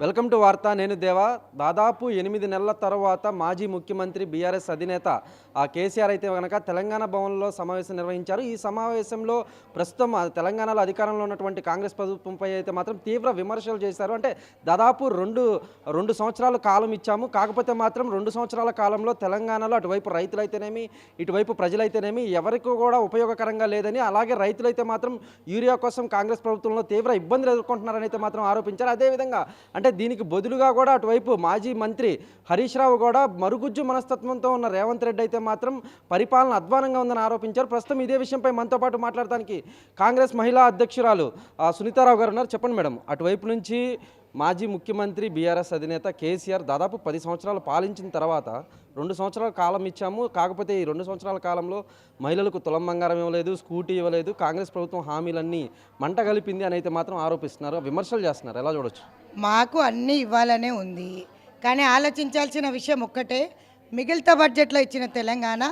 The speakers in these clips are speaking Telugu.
వెల్కమ్ టు వార్త. నేను దేవా. దాదాపు 8 నెలల తర్వాత మాజీ ముఖ్యమంత్రి బీఆర్ఎస్ అధినేత కేసీఆర్ అయితే కనుక తెలంగాణ భవన్లో సమావేశం నిర్వహించారు. ఈ సమావేశంలో ప్రస్తుతం తెలంగాణలో అధికారంలో ఉన్నటువంటి కాంగ్రెస్ ప్రభుత్వంపై అయితే మాత్రం తీవ్ర విమర్శలు చేశారు. అంటే దాదాపు రెండు సంవత్సరాల కాలం ఇచ్చాము, కాకపోతే మాత్రం 2 సంవత్సరాల కాలంలో తెలంగాణలో అటువైపు రైతులైతేనేమి ఇటువైపు ప్రజలైతేనేమి ఎవరికి కూడా ఉపయోగకరంగా లేదని, అలాగే రైతులైతే మాత్రం యూరియా కోసం కాంగ్రెస్ ప్రభుత్వంలో తీవ్ర ఇబ్బందులు ఎదుర్కొంటున్నారని అయితే మాత్రం ఆరోపించారు. అదేవిధంగా అంటే దీనికి బదులుగా కూడా అటువైపు మాజీ మంత్రి హరీష్ రావు కూడా మరుగుజ్జు మనస్తత్వంతో ఉన్న రేవంత్ రెడ్డి అయితే మాత్రం పరిపాలన అధ్వానంగా ఉందని ఆరోపించారు. ప్రస్తుతం ఇదే విషయంపై మనతో పాటు మాట్లాడడానికి కాంగ్రెస్ మహిళా అధ్యక్షురాలు సునీతారావు గారు ఉన్నారు. చెప్పండి మేడం, అటువైపు నుంచి మాజీ ముఖ్యమంత్రి బీఆర్ఎస్ అధినేత కేసీఆర్ దాదాపు 10 సంవత్సరాలు పాలించిన తర్వాత 2 సంవత్సరాల కాలం ఇచ్చాము, కాకపోతే ఈ 2 సంవత్సరాల కాలంలో మహిళలకు తులం బంగారం ఇవ్వలేదు, స్కూటీ ఇవ్వలేదు, కాంగ్రెస్ ప్రభుత్వం హామీలన్నీ మంట కలిపింది అని అయితే మాత్రం ఆరోపిస్తున్నారు, విమర్శలు చేస్తున్నారు. ఎలా చూడొచ్చు? మాకు అన్నీ ఇవ్వాలనే ఉంది, కానీ ఆలోచించాల్సిన విషయం ఒక్కటే, మిగిలిత బడ్జెట్లో ఇచ్చిన తెలంగాణ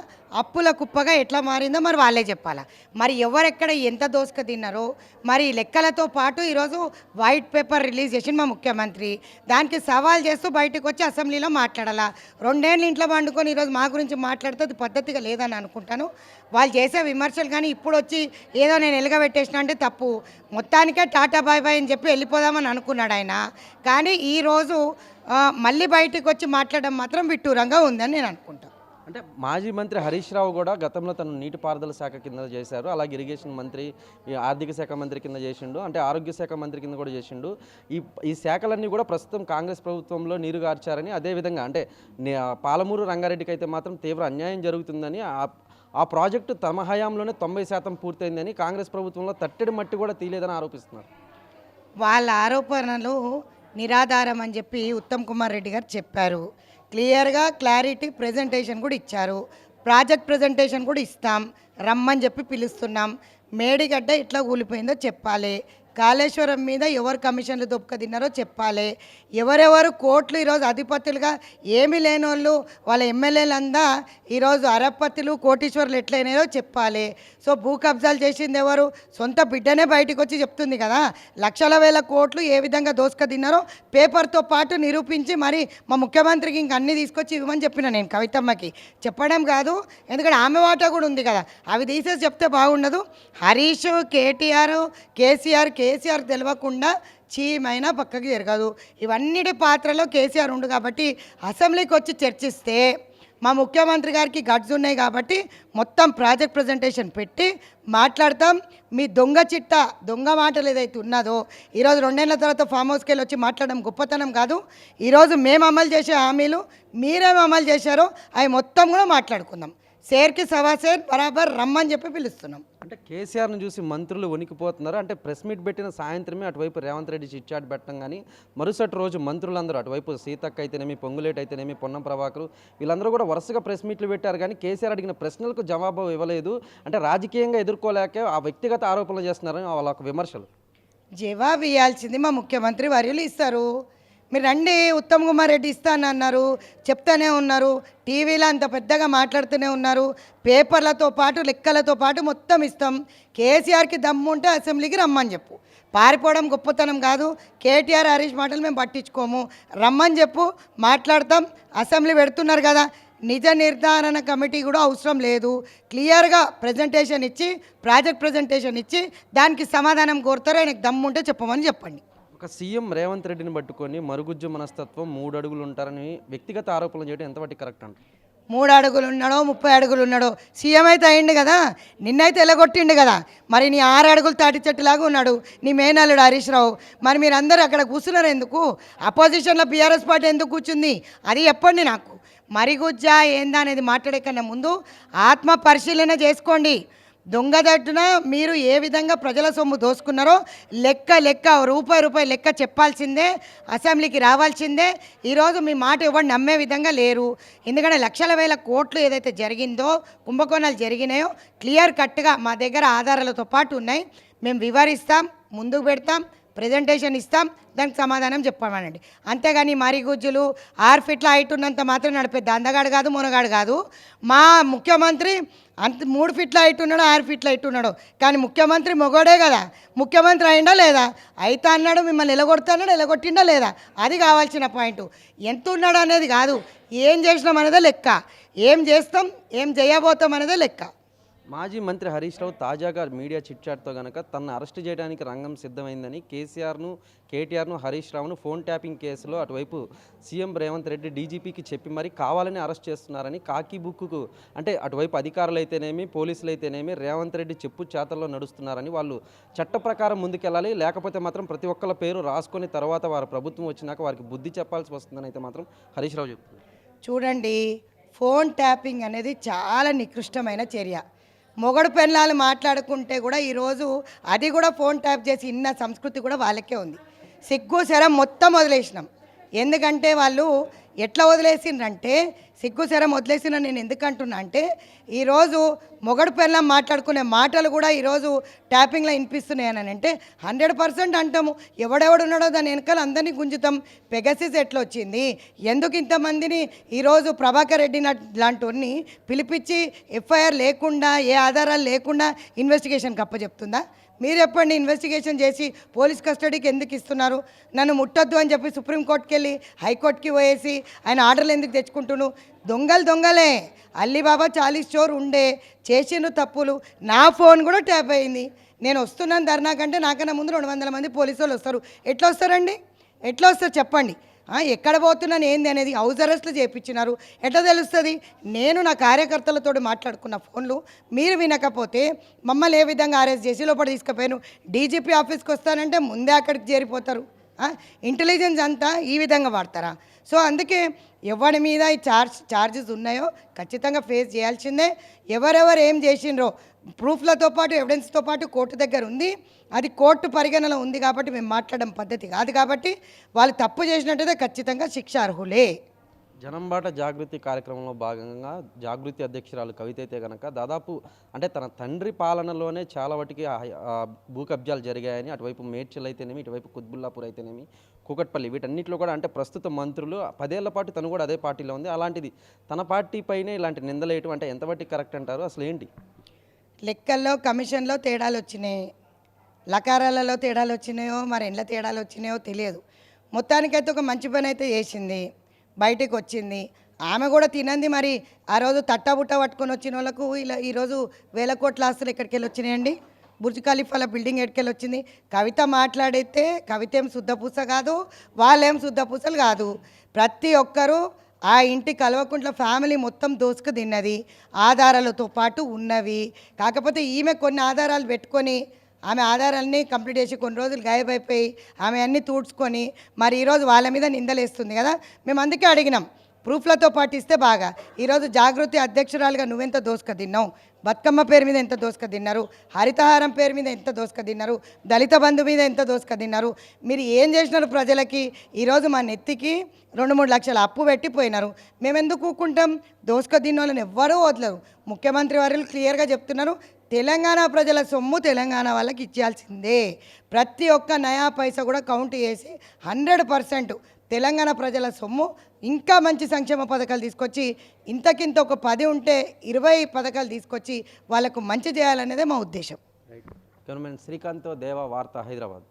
అప్పుల కుప్పగా ఎట్లా మారిందో మరి వాళ్ళే చెప్పాలా. మరి ఎవరెక్కడ ఎంత దోసుక తిన్నారో మరి లెక్కలతో పాటు ఈరోజు వైట్ పేపర్ రిలీజ్ చేసింది మా ముఖ్యమంత్రి. దానికి సవాల్ చేస్తూ బయటకు వచ్చి అసెంబ్లీలో మాట్లాడాలా. 2 ఏళ్ళు ఇంట్లో వండుకొని ఈరోజు మా గురించి మాట్లాడితే అది పద్ధతిగా లేదని అనుకుంటాను. వాళ్ళు చేసే విమర్శలు కానీ ఇప్పుడు వచ్చి ఏదో నేను ఎలుగబెట్టేసిన అంటే తప్పు. మొత్తానికే టాటా బాయ్ బాయ్ అని చెప్పి వెళ్ళిపోదామని అనుకున్నాడు ఆయన. కానీ ఈరోజు మళ్ళీ బయటకు వచ్చి మాట్లాడడం మాత్రం విట్టూరంగా ఉందని నేను అనుకుంటాను. అంటే మాజీ మంత్రి హరీష్ రావు కూడా గతంలో తను నీటిపారుదల శాఖ కింద చేశారు, అలాగే ఇరిగేషన్ మంత్రి, ఆర్థిక శాఖ మంత్రి కింద చేసిండు, అంటే ఆరోగ్య శాఖ మంత్రి కింద కూడా చేసిండు. ఈ శాఖలన్నీ కూడా ప్రస్తుతం కాంగ్రెస్ ప్రభుత్వంలో నీరుగార్చారని, అదేవిధంగా అంటే పాలమూరు రంగారెడ్డికి అయితే మాత్రం తీవ్ర అన్యాయం జరుగుతుందని, ఆ ప్రాజెక్టు తమ హయాంలోనే 90% పూర్తయిందని, కాంగ్రెస్ ప్రభుత్వంలో తట్టెడి మట్టి కూడా తీయలేదని ఆరోపిస్తున్నారు. వాళ్ళ ఆరోపణలు నిరాధారం అని చెప్పి ఉత్తమ్ కుమార్ రెడ్డి గారు చెప్పారు. క్లియర్గా క్లారిటీ ప్రజెంటేషన్ కూడా ఇచ్చారు. ప్రాజెక్ట్ ప్రజెంటేషన్ కూడా ఇస్తాం, రమ్మని చెప్పి పిలుస్తున్నాం. మేడిగడ్డ ఎట్లా కూలిపోయిందో చెప్పాలి, కాళేశ్వరం మీద ఎవరు కమిషన్లు దొప్పుక తిన్నారో చెప్పాలి, ఎవరెవరు కోట్లు ఈరోజు అధిపతులుగా ఏమీ లేని వాళ్ళు వాళ్ళ ఎమ్మెల్యేలందా ఈరోజు అరపతులు కోటీశ్వరులు ఎట్లయినాయో చెప్పాలి. సో భూ కబ్జాలు చేసింది ఎవరు? సొంత బిడ్డనే బయటకు వచ్చి చెప్తుంది కదా. లక్షల వేల కోట్లు ఏ విధంగా దోసుక తిన్నారో పేపర్తో పాటు నిరూపించి మరి మా ముఖ్యమంత్రికి ఇంక అన్నీ తీసుకొచ్చి ఇవ్వమని చెప్పిన నేను కవితమ్మకి. చెప్పడం కాదు, ఎందుకంటే ఆమె వాటా కూడా ఉంది కదా, అవి తీసేసి చెప్తే బాగుండదు. హరీష్, కేసీఆర్ తెలియకుండా చీమైనా పక్కకి జరగదు. ఇవన్నిటి పాత్రలో కేసీఆర్ ఉండు కాబట్టి అసెంబ్లీకి వచ్చి చర్చిస్తే మా ముఖ్యమంత్రి గారికి గడ్స్ ఉన్నాయి కాబట్టి మొత్తం ప్రాజెక్ట్ ప్రజెంటేషన్ పెట్టి మాట్లాడతాం. మీ దొంగ మాటలు ఏదైతే ఉన్నదో ఈరోజు 2 ఏళ్ల తర్వాత ఫామ్ హౌస్కి వెళ్ళి వచ్చి మాట్లాడడం గొప్పతనం కాదు. ఈరోజు మేము అమలు చేసే హామీలు మీరేమి అమలు చేశారో అవి మొత్తం కూడా మాట్లాడుకుందాం. షేర్కి సవా షేర్ బరాబర్ రమ్మని చెప్పి పిలుస్తున్నాం. అంటే కేసీఆర్ను చూసి మంత్రులు వణికిపోతున్నారు. అంటే ప్రెస్ మీట్ పెట్టిన సాయంత్రమే అటువైపు రేవంత్ రెడ్డి చిట్చాట్ పెట్టడం, కానీ మరుసటి రోజు మంత్రులందరూ అటువైపు సీతక్క అయితేనేమి, పొంగులేటి అయితేనేమి, పొన్నం ప్రభాకర్ వీళ్ళందరూ కూడా వరుసగా ప్రెస్ మీట్లు పెట్టారు, కానీ కేసీఆర్ అడిగిన ప్రశ్నలకు జవాబు ఇవ్వలేదు. అంటే రాజకీయంగా ఎదుర్కోలేక ఆ వ్యక్తిగత ఆరోపణలు చేస్తున్నారని వాళ్ళ విమర్శలు. జవాబు ఇవ్వాల్సింది మా ముఖ్యమంత్రి వర్యులు ఇస్తారు. మీరు రండి, ఉత్తమ్ కుమార్ రెడ్డి ఇస్తానన్నారు, చెప్తానే ఉన్నారు, టీవీలో అంత పెద్దగా మాట్లాడుతూనే ఉన్నారు, పేపర్లతో పాటు లెక్కలతో పాటు మొత్తం ఇస్తాం. కేసీఆర్కి దమ్ము ఉంటే అసెంబ్లీకి రమ్మని చెప్పు. పారిపోవడం గొప్పతనం కాదు. కేటీఆర్, హరీష్ మాటలు మేము పట్టించుకోము, రమ్మని చెప్పు, మాట్లాడతాం. అసెంబ్లీ పెడుతున్నారు కదా, నిజ నిర్ధారణ కమిటీ కూడా అవసరం లేదు. క్లియర్గా ప్రజెంటేషన్ ఇచ్చి, ప్రాజెక్ట్ ప్రజెంటేషన్ ఇచ్చి దానికి సమాధానం కోరుతారు. ఆయనకు దమ్ము ఉంటే చెప్పమని చెప్పండి. ఒక సీఎం రేవంత్ రెడ్డిని పట్టుకొని మరుగుజ్జు మనస్తత్వం, 3 అడుగులు ఉంటారని వ్యక్తిగత ఆరోపణలు చేయడం ఎంతవరకు కరెక్ట్ అంట? 3 అడుగులు ఉన్నాడో 30 అడుగులు ఉన్నాడో సీఎం అయితే అయిండు కదా, నిన్నైతే ఎలగొట్టిండు కదా. మరి నీ 6 అడుగులు తాటి చెట్టులాగా ఉన్నాడు నీ మేనల్లుడు హరీష్ రావు. మరి మీరందరూ అక్కడ కూర్చున్నారు ఎందుకు? అపోజిషన్లో బీఆర్ఎస్ పార్టీ ఎందుకు కూర్చుంది అది చెప్పండి నాకు. మరిగుజ్జా ఏందా అనేది మాట్లాడే కన్నా ముందు ఆత్మ పరిశీలన చేసుకోండి. దొంగదట్టున మీరు ఏ విధంగా ప్రజల సొమ్ము దోసుకున్నారో లెక్క రూపాయి లెక్క చెప్పాల్సిందే, అసెంబ్లీకి రావాల్సిందే. ఈరోజు మీ మాట ఎవరు నమ్మే విధంగా లేరు. ఎందుకంటే లక్షల వేల కోట్లు ఏదైతే జరిగిందో, కుంభకోణాలు జరిగినాయో క్లియర్ కట్గా మా దగ్గర ఆధారాలతో పాటు ఉన్నాయి. మేము వివరిస్తాం, ముందుకు పెడతాం, ప్రజెంటేషన్ ఇస్తాం, దానికి సమాధానం చెప్పమనండి. అంతేగాని మరీ గుజ్జులు 6 ఫీట్ల హైట్ ఉన్నంత మాత్రం నడిపేద్ది. అందగాడు కాదు, మునగాడు కాదు. మా ముఖ్యమంత్రి 3 ఫీట్ల హైట్ ఉన్నాడు, 6 ఫీట్ల హైట్ ఉన్నాడు, కానీ ముఖ్యమంత్రి మొగోడే కదా. ముఖ్యమంత్రి అయిందా లేదా? అయితే అన్నాడు, మిమ్మల్ని ఎలగొడుతున్నాడు, ఎలగొట్టిండా లేదా? అది కావాల్సిన పాయింట్. ఎంత ఉన్నాడు అనేది కాదు, ఏం చేసినాం అనేదే లెక్క. ఏం చేస్తాం, ఏం చేయబోతాం అనేదే లెక్క. మాజీ మంత్రి హరీష్ రావు తాజాగా మీడియా చిట్చాట్తో గనక తనను అరెస్ట్ చేయడానికి రంగం సిద్ధమైందని కేటీఆర్ను హరీష్ రావును ఫోన్ ట్యాపింగ్ కేసులో అటువైపు సీఎం రేవంత్ రెడ్డి డీజీపీకి చెప్పి మరి కావాలని అరెస్ట్ చేస్తున్నారని కాకి బుక్కు అంటే అటువైపు అధికారులు అయితేనేమి పోలీసులు అయితేనేమి రేవంత్ రెడ్డి చెప్పు చేతల్లో నడుస్తున్నారని వాళ్ళు చట్ట ప్రకారం ముందుకెళ్ళాలి, లేకపోతే మాత్రం ప్రతి ఒక్కళ్ళ పేరు రాసుకొని తర్వాత వారి ప్రభుత్వం వచ్చినాక వారికి బుద్ధి చెప్పాల్సి వస్తుందని అయితే మాత్రం హరీష్ రావు చెప్తున్నారు. చూడండి, ఫోన్ ట్యాపింగ్ అనేది చాలా నికృష్టమైన చర్య. మొగడు పెళ్ళాలు మాట్లాడుకుంటే కూడా ఈరోజు అది కూడా ఫోన్ ట్యాప్ చేసి ఇన్న సంస్కృతి కూడా వాళ్ళకే ఉంది. సిగ్గు శరం మొత్తం వదిలేసినాం. ఎందుకంటే వాళ్ళు ఎట్లా వదిలేసిండ్రంటే, సిగ్గు శరం వదిలేసిన నేను ఎందుకంటున్నా అంటే, ఈరోజు మొగడు పెళ్ళం మాట్లాడుకునే మాటలు కూడా ఈరోజు ట్యాపింగ్లో వినిపిస్తున్నాయని అంటే 100% అంటాము. ఎవడెవడున్నాడో దాని వెనకాల అందరినీ గుంజుతాం. పెగసిస్ ఎట్లా వచ్చింది, ఎందుకు ఇంతమందిని ఈరోజు ప్రభాకర్ రెడ్డి లాంటి పిలిపించి ఎఫ్ఐఆర్ లేకుండా ఏ ఆధారాలు లేకుండా ఇన్వెస్టిగేషన్కి అప్పచెప్తుందా? మీరు చెప్పండి. ఇన్వెస్టిగేషన్ చేసి పోలీస్ కస్టడీకి ఎందుకు ఇస్తున్నారు? నన్ను ముట్టొద్దు అని చెప్పి సుప్రీంకోర్టుకి వెళ్ళి హైకోర్టుకి పోయేసి ఆయన ఆర్డర్లు ఎందుకు తెచ్చుకుంటున్నాను? దొంగలే. అలీబాబా 40 స్టోర్ ఉండే, చేసిన తప్పులు. నా ఫోన్ కూడా ట్యాప్ అయింది. నేను వస్తున్నాను ధర్నా కంటే నాకన్నా ముందు 200 మంది పోలీసు వాళ్ళు వస్తారు. ఎట్లా వస్తారండి? ఎట్లా వస్తారు చెప్పండి. ఎక్కడ పోతున్నాను ఏంది అనేది హౌస్ అరెస్ట్లు చేయించినారు. ఎట్లా తెలుస్తుంది? నేను నా కార్యకర్తలతో మాట్లాడుకున్న ఫోన్లు మీరు వినకపోతే మమ్మల్ని ఏ విధంగా అరెస్ట్ చేసి లోపల తీసుకుపోయాను. డీజీపీ ఆఫీస్కి వస్తానంటే ముందే అక్కడికి చేరిపోతారు. ఇంటెలిజెన్స్ అంతా ఈ విధంగా వాడతారా? సో అందుకే ఎవరి మీద ఈ ఛార్జెస్ ఉన్నాయో ఖచ్చితంగా ఫేస్ చేయాల్సిందే. ఎవరెవరు ఏం చేసిండ్రో ప్రూఫ్లతో పాటు ఎవిడెన్స్తో పాటు కోర్టు దగ్గర ఉంది. అది కోర్టు పరిగణనలో ఉంది కాబట్టి మేము మాట్లాడడం పద్ధతి కాదు. కాబట్టి వాళ్ళు తప్పు చేసినట్టయితే ఖచ్చితంగా శిక్ష అర్హులే. జనంబాట జాగృతి కార్యక్రమంలో భాగంగా జాగృతి అధ్యక్షురాలు కవిత అయితే కనుక దాదాపు అంటే తన తండ్రి పాలనలోనే చాలా వాటికి భూ కబ్జాలు జరిగాయని, అటువైపు మేడ్చల్ అయితేనేమి, ఇటువైపు కుత్బుల్లాపూర్ అయితేనేమి, కూకట్పల్లి, వీటన్నిటిలో కూడా అంటే ప్రస్తుత మంత్రులు 10 ఏళ్ల పాటు తను కూడా అదే పార్టీలో ఉంది. అలాంటిది తన పార్టీ పైనే ఇలాంటి నిందలేయటం అంటే ఎంతవరకు కరెక్ట్ అంటారు? అసలు ఏంటి? లెక్కల్లో కమిషన్లో తేడాలు వచ్చినాయి, లకారాలలో తేడాలు వచ్చినాయో మరి ఎండ్ల తేడాలు వచ్చినాయో తెలియదు. మొత్తానికైతే ఒక మంచి పని అయితే చేసింది, బయటకు వచ్చింది. ఆమె కూడా తినంది. మరి ఆ రోజు తట్టబుట్ట పట్టుకొని వచ్చిన వాళ్ళకు ఇలా ఈరోజు 1000 కోట్ల ఆస్తులు ఎక్కడికి వెళ్ళి వచ్చినాయండి? బుర్జ్ ఖలీఫాల బిల్డింగ్ ఎక్కడికి వచ్చింది? కవిత మాట్లాడితే కవిత ఏం శుద్ధపూస కాదు, వాళ్ళేం శుద్ధపూసలు కాదు. ప్రతి ఒక్కరూ ఆ ఇంటి కల్వకుంట్ల ఫ్యామిలీ మొత్తం దోసుకు తిన్నది, ఆధారాలతో పాటు ఉన్నవి. కాకపోతే ఈమె కొన్ని ఆధారాలు పెట్టుకొని ఆమె ఆధారాలన్నీ కంప్లీట్ చేసి కొన్ని రోజులు గాయబైపోయి ఆమె అన్నీ తూడ్చుకొని మరి ఈరోజు వాళ్ళ మీద నిందలేస్తుంది కదా. మేము అందుకే అడిగినాం, ప్రూఫ్లతో పాటు ఇస్తే బాగా. ఈరోజు జాగృతి అధ్యక్షురాలుగా నువ్వెంత దోసుక తిన్నావు? బతుకమ్మ పేరు మీద ఎంత దోసుక తిన్నారు? హరితహారం పేరు మీద ఎంత దోసుక తిన్నారు? దళిత బంధు మీద ఎంత దోసుక తిన్నారు? మీరు ఏం చేసినారు ప్రజలకి? ఈరోజు మా నెత్తికి 2-3 లక్షల అప్పు పెట్టిపోయినారు. మేము ఎందుకు కూకుంటాం? దోసుక తిన్న వాళ్ళని ఎవ్వరూ వదలరు. ముఖ్యమంత్రి వారు క్లియర్గా చెప్తున్నారు, తెలంగాణ ప్రజల సొమ్ము తెలంగాణ వాళ్ళకి ఇచ్చేయాల్సిందే. ప్రతి ఒక్క నయా పైసా కూడా కౌంట్ చేసి 100% తెలంగాణ ప్రజల సొమ్ము ఇంకా మంచి సంక్షేమ పథకాలు తీసుకొచ్చి ఇంతకింత ఒక 10 ఉంటే 20 పథకాలు తీసుకొచ్చి వాళ్ళకు మంచి చేయాలనేదే మా ఉద్దేశం. గవర్నమెంట్ శ్రీకాంత్ దేవ వార్త హైదరాబాద్.